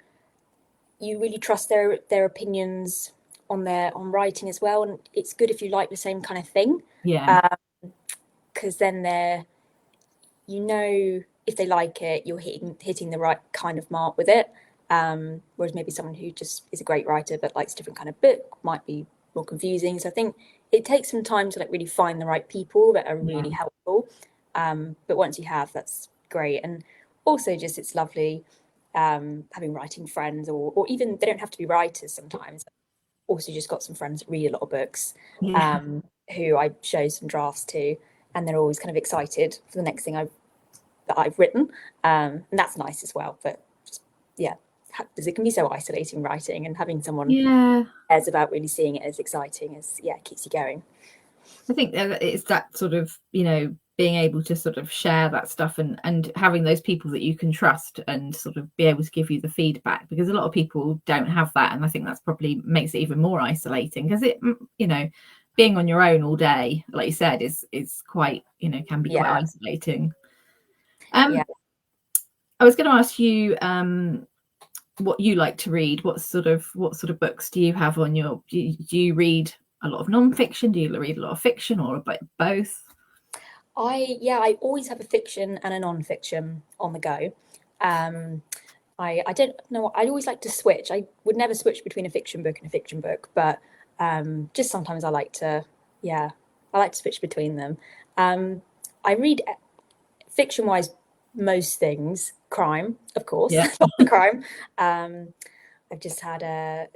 really trust their opinions on writing as well, and it's good if you like the same kind of thing, Yeah. because then if they like it, you're hitting the right kind of mark with it. Whereas maybe someone who just is a great writer but likes a different kind of book might be more confusing. So I think it takes some time to like really find the right people that are Yeah. really helpful. But once you have, that's great. And also just it's lovely having writing friends, or even they don't have to be writers sometimes. Also just got some friends that read a lot of books, Yeah. who I show some drafts to, and they're always kind of excited for the next thing that I've written, and that's nice as well. But yeah, because it can be so isolating writing, and having someone Yeah, cares about really seeing it as exciting as keeps you going. I think that it's that sort of, being able to sort of share that stuff, and having those people that you can trust and sort of be able to give you the feedback, because a lot of people don't have that, and I think that's probably makes it even more isolating, because it, being on your own all day, like you said, is quite, can be quite Yeah, isolating. yeah. I was going to ask you what you like to read. What sort of books do you have on your? Do you read a lot of non-fiction? Do you read a lot of fiction, or both? I always have a fiction and a non-fiction on the go. Um, I don't know. I always like to switch. I would never switch between a fiction book and a fiction book, but just sometimes I like to, yeah, I like to switch between them. Um, I read fiction-wise most things, crime, of course, Yeah. crime. Um, I've just had a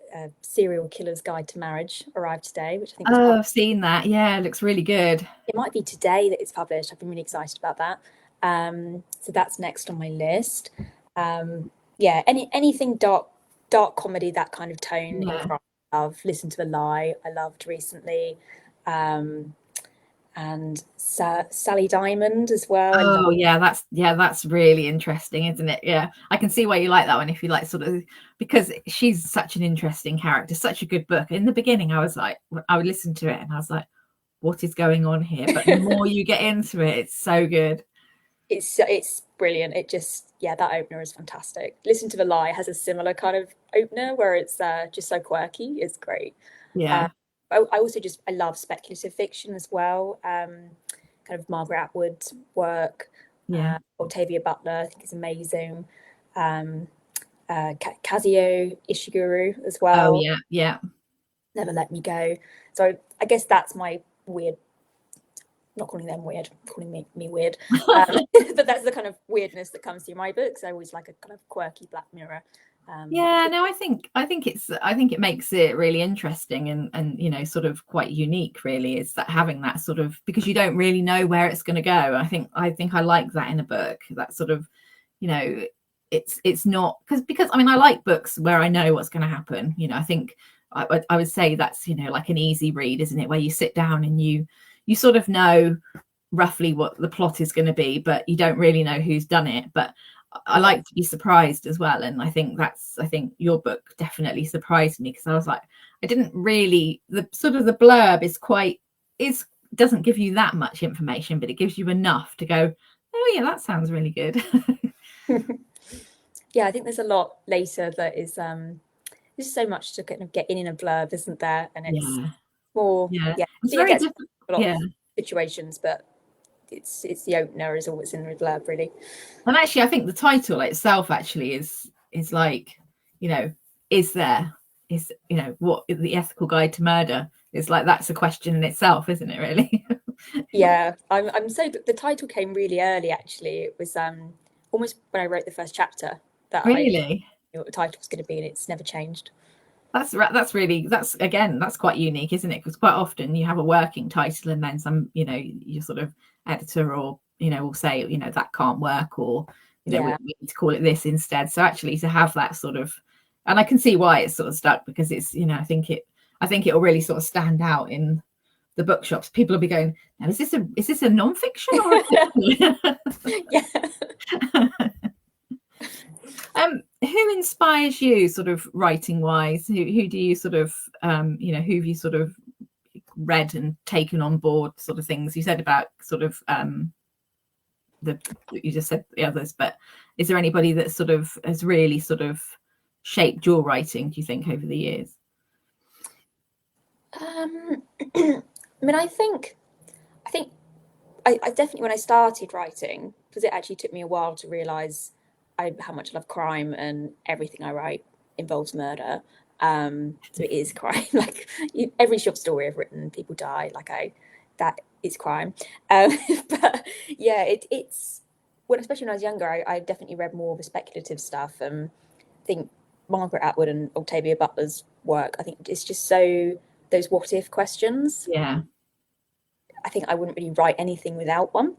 serial killer's guide to marriage arrive today, which I think was Oh, I've seen that. Yeah, it looks really good. it might be today that it's published. I've been really excited about that. So that's next on my list. Yeah, anything dark comedy, that kind of tone in Yeah. crime. I love Listen to the Lie. I loved recently, um, and Sally Diamond as well. I love. Oh, yeah, that's really interesting, isn't it? Yeah, I can see why you like that one, if you like sort of, because she's such an interesting character, such a good book. In the beginning, I was like, I would listen to it and I was like, what is going on here? But the more you get into it, it's so good. It's brilliant. It just that opener is fantastic. Listen to the Lie has a similar kind of opener where it's just so quirky. It's great. Uh, Yeah, I also I love speculative fiction as well. Kind of Margaret Atwood's work, yeah. Octavia Butler, I think is amazing. Um, Kazuo Ishiguro as Oh, well. yeah, yeah. Never Let Me Go. So I guess that's my weird. Not calling them weird, calling me weird. But that's the kind of weirdness that comes through my books. I always like a kind of quirky Black Mirror. Yeah, no, I think it makes it really interesting, and sort of quite unique, really, is that having that sort of, because you don't really know where it's going to go. I think I like that in a book, that sort of, you know it's not, because I mean, I like books where I know what's going to happen. I think I would say that's, like an easy read, isn't it, where you sit down and you sort of know roughly what the plot is going to be, but you don't really know who's done it. But I like to be surprised as well, and I think your book definitely surprised me, because I was like, I didn't really, the sort of the blurb is doesn't give you that much information, but it gives you enough to go, oh yeah, that sounds really good. Yeah, I think there's a lot later that is there's so much to kind of get in a blurb, isn't there? And it's Yeah, more, yeah, it's I think it very gets different. a lot Yeah, of situations, but it's the opener is always in the blurb, really. and actually I think the title itself actually is like, you know is there is what is the ethical guide to murder, is like, that's a question in itself, isn't it, really? Yeah, I'm so the title came really early actually. It was almost when I wrote the first chapter that I Really. knew what the title was going to be, and it's never changed. That's really, that's quite unique, isn't it? Because quite often you have a working title, and then some, your sort of editor, or will say, that can't work, or Yeah. we need to call it this instead. So actually, to have that sort of, and I can see why it's sort of stuck, because it's, I think it'll really sort of stand out in the bookshops. People will be going, now, is this a non-fiction or a Yeah. who inspires you, sort of writing wise? Who do you sort of, who have you sort of read and taken on board, sort of things you said about sort of you just said the others, but is there anybody that sort of has really sort of shaped your writing, do you think, over the years? I mean, I definitely, when I started writing, because it actually took me a while to realize how much I love crime, and everything I write involves murder. So it is crime. Like every short story I've written, people die. That is crime. Um, but yeah, it's especially when I was younger, I definitely read more of the speculative stuff. I think Margaret Atwood and Octavia Butler's work, I think it's just so those what if questions. Yeah, I think I wouldn't really write anything without one.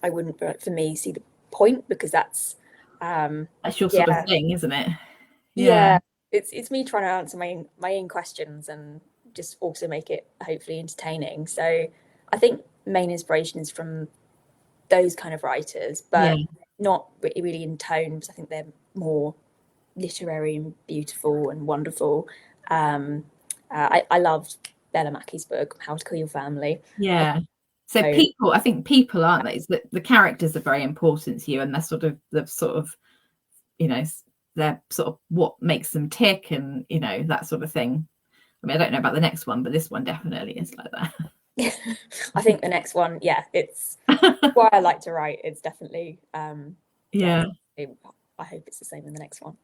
I wouldn't, for me, see the point, because that's That's your sort of Yeah, thing, isn't it? Yeah. yeah. It's me trying to answer my own questions and just also make it hopefully entertaining. So I think main inspiration is from those kind of writers, Yeah. but not really in tone, because I think they're more literary and beautiful and wonderful. Um, I loved Bella Mackey's book, How to Kill Your Family. Yeah. So So people, I think people, aren't they? It's the characters are very important to you, and they're sort of the sort of, you know, they're sort of what makes them tick, and you know, that sort of thing. I mean, I don't know about the next one, but this one definitely is like I think the next one, yeah, it's that. why I like to write. It's definitely, yeah, Yeah. I hope it's the same in the next one.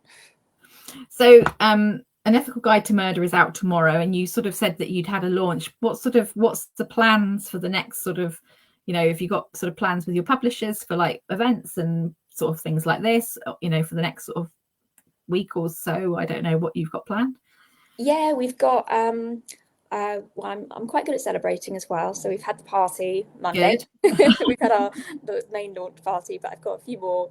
So, An Ethical Guide to Murder is out tomorrow, and you sort of said that you'd had a launch. What's the plans for the next sort of, you know, if you got sort of plans with your publishers for like events and sort of things like this, you know, for the next sort of week or so? I don't know what you've got planned. Yeah, we've got well, I'm quite good at celebrating as well. So we've had the party Monday. Good. We've had the main launch party, but I've got a few more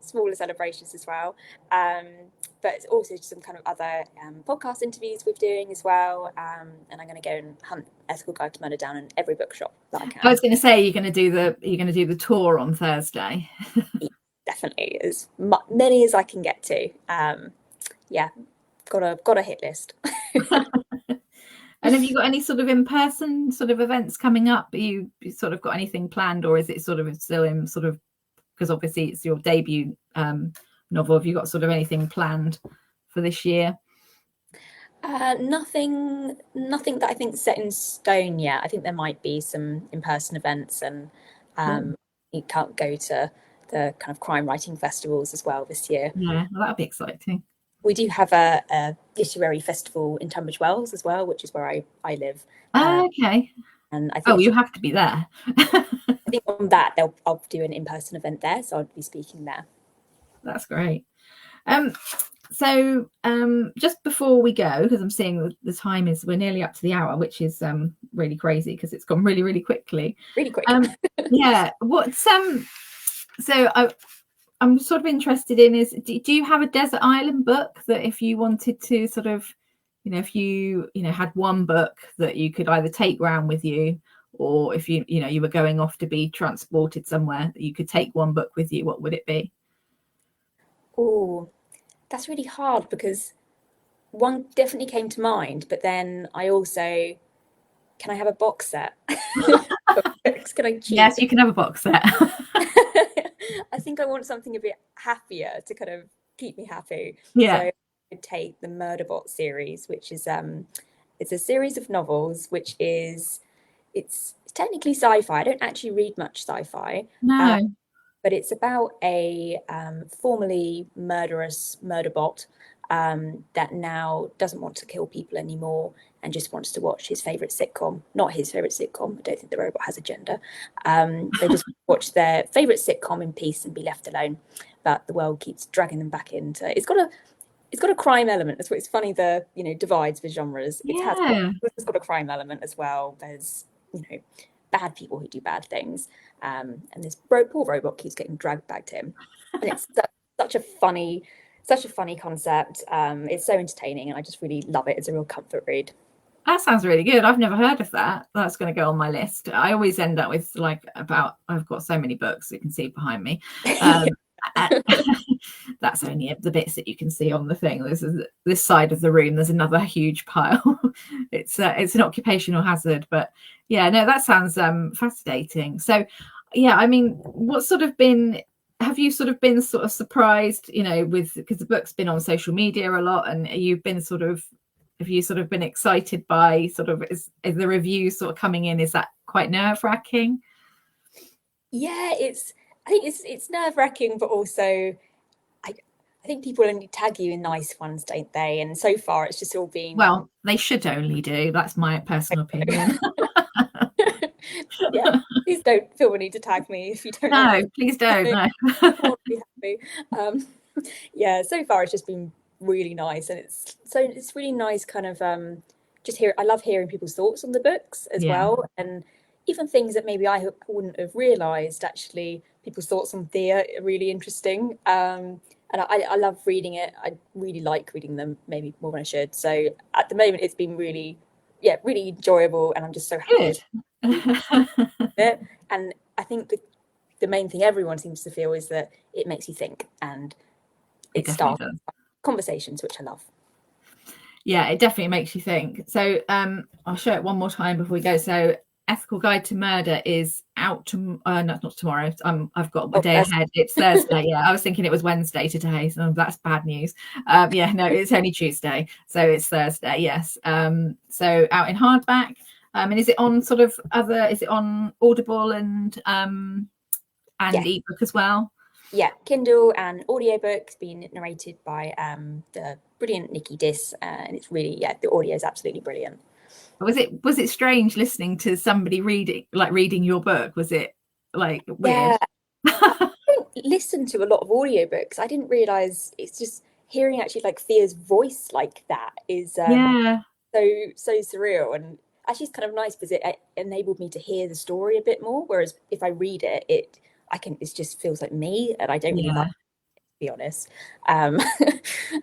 smaller celebrations as well. But it's also just some kind of other podcast interviews we're doing as well. And I'm going to go and hunt Ethical Guide to Murder down in every bookshop that I can. I was going to say you're going to do the tour on Thursday. Definitely, as many as I can get to. Yeah, got a hit list. And have you got any sort of in-person sort of events coming up? You sort of got anything planned, or is it sort of still in sort of, because obviously it's your debut novel? Have you got sort of anything planned for this year? Nothing that I think set in stone yet. I think there might be some in-person events, and you can't go to the kind of crime writing festivals as well this year. Yeah, well, that'll be exciting. We do have a literary festival in Tunbridge Wells as well, which is where I live. Okay. And I think You have to be there. I think on that I'll do an in-person event there, so I'll be speaking there. That's great. So just before we go, because I'm seeing the time we're nearly up to the hour, which is really crazy because it's gone really, really quickly. Really quick. Yeah. So I'm sort of interested in is, do you have a desert island book that if you wanted to sort of, you know, if you had one book that you could either take round with you, or if you were going off to be transported somewhere, that you could take one book with you, what would it be? Oh, that's really hard, because one definitely came to mind, but then I also, can I have a box set? Can I choose? Yes, you can have a box set. I think I want something a bit happier to kind of keep me happy. Yeah. So I would take the Murderbot series, which is it's a series of novels, which is it's technically sci-fi. I don't actually read much sci-fi. No. But it's about a formerly murderous murderbot that now doesn't want to kill people anymore and just wants to watch his favorite sitcom. Not his favorite sitcom. I don't think the robot has a gender. They just watch their favorite sitcom in peace and be left alone. But the world keeps dragging them back into. It's got a crime element. That's what's funny. The divides for genres. It's got a crime element as well. There's bad people who do bad things. And this poor robot keeps getting dragged back to him, and it's such a funny concept. It's so entertaining, and I just really love it. It's a real comfort read. That sounds really good. I've never heard of that. That's going to go on my list. I always end up with I've got so many books you can see behind me. That's only the bits that you can see on the thing. This side of the room, there's another huge pile. It's an occupational hazard, but yeah, no, that sounds fascinating. So yeah, I mean, have you sort of been sort of surprised, because the book's been on social media a lot, and have you sort of been excited by is the reviews sort of coming in? Is that quite nerve-wracking? Yeah, I think it's nerve-wracking, but also I think people only tag you in nice ones, don't they? And so far it's just all been, well, they should only do. That's my personal opinion. Yeah, please don't feel the need to tag me if you don't. No, please don't. No. Be happy. Yeah, so far it's just been really nice, and it's really nice kind of just I love hearing people's thoughts on the books as well, and even things that maybe wouldn't have realised, actually, people's thoughts on Thea are really interesting. And I love reading it. I really like reading them, maybe more than I should. So at the moment, it's been really, yeah, really enjoyable, and I'm just so happy Good. it. And I think the main thing everyone seems to feel is that it makes you think, and it starts conversations, which I love. Yeah, it definitely makes you think. So I'll show it one more time before we go. So Ethical Guide to Murder is out to not tomorrow. I've got a day ahead. It's Thursday. Yeah, I was thinking it was Wednesday today, so that's bad news. Yeah, no, it's only Tuesday, so it's Thursday. Yes. So out in hardback. And is it on sort of other? Is it on Audible and ebook as well? Yeah, Kindle and audiobook, being narrated by the brilliant Nikki Diss, and it's really, yeah, the audio is absolutely brilliant. Was it strange listening to somebody reading your book? Was it like weird? Yeah. I don't listen to a lot of audiobooks. I didn't realize it's just hearing actually like Thea's voice like that is so surreal, and actually it's kind of nice because it enabled me to hear the story a bit more, whereas if I read it, it just feels like me, and I don't really like it, to be honest.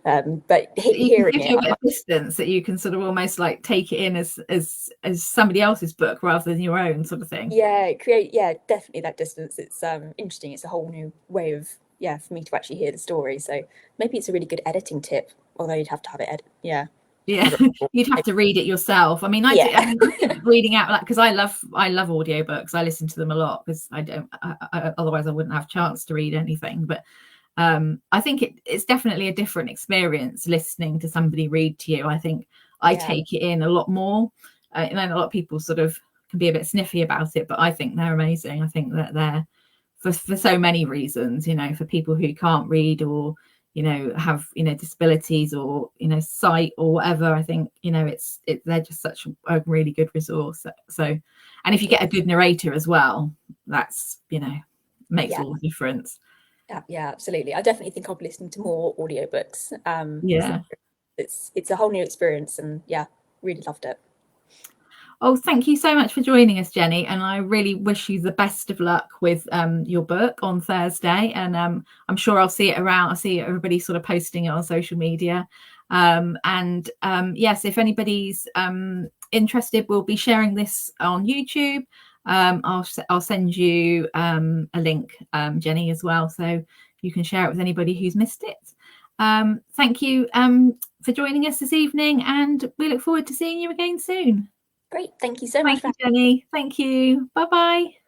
But hearing it, you a bit of distance that you can sort of almost like take it in as somebody else's book rather than your own, sort of thing. Yeah, definitely that distance. It's interesting. It's a whole new way of for me to actually hear the story. So maybe it's a really good editing tip, although you'd have to have it yeah, you'd have to read it yourself. I mean, I think reading out, like, because I love audiobooks. I listen to them a lot because otherwise I wouldn't have a chance to read anything. But I think it's definitely a different experience listening to somebody read to you. I think I take it in a lot more, and then a lot of people sort of can be a bit sniffy about it, but I think they're amazing. I think that they're for so many reasons, for people who can't read or have disabilities or sight or whatever. I think they're just such a really good resource. So, and if you get a good narrator as well, that's makes all the difference. Yeah, absolutely. I definitely think I'll be listening to more audiobooks. It's a whole new experience, and really loved it. Oh, thank you so much for joining us, Jenny. And I really wish you the best of luck with your book on Thursday. And I'm sure I'll see it around. I'll see everybody sort of posting it on social media. Yes, if anybody's interested, we'll be sharing this on YouTube. I'll send you a link, Jenny, as well, so you can share it with anybody who's missed it. Thank you for joining us this evening, and we look forward to seeing you again soon. Great. Thank you so much. Thank you, Jenny. Thank you. Bye-bye.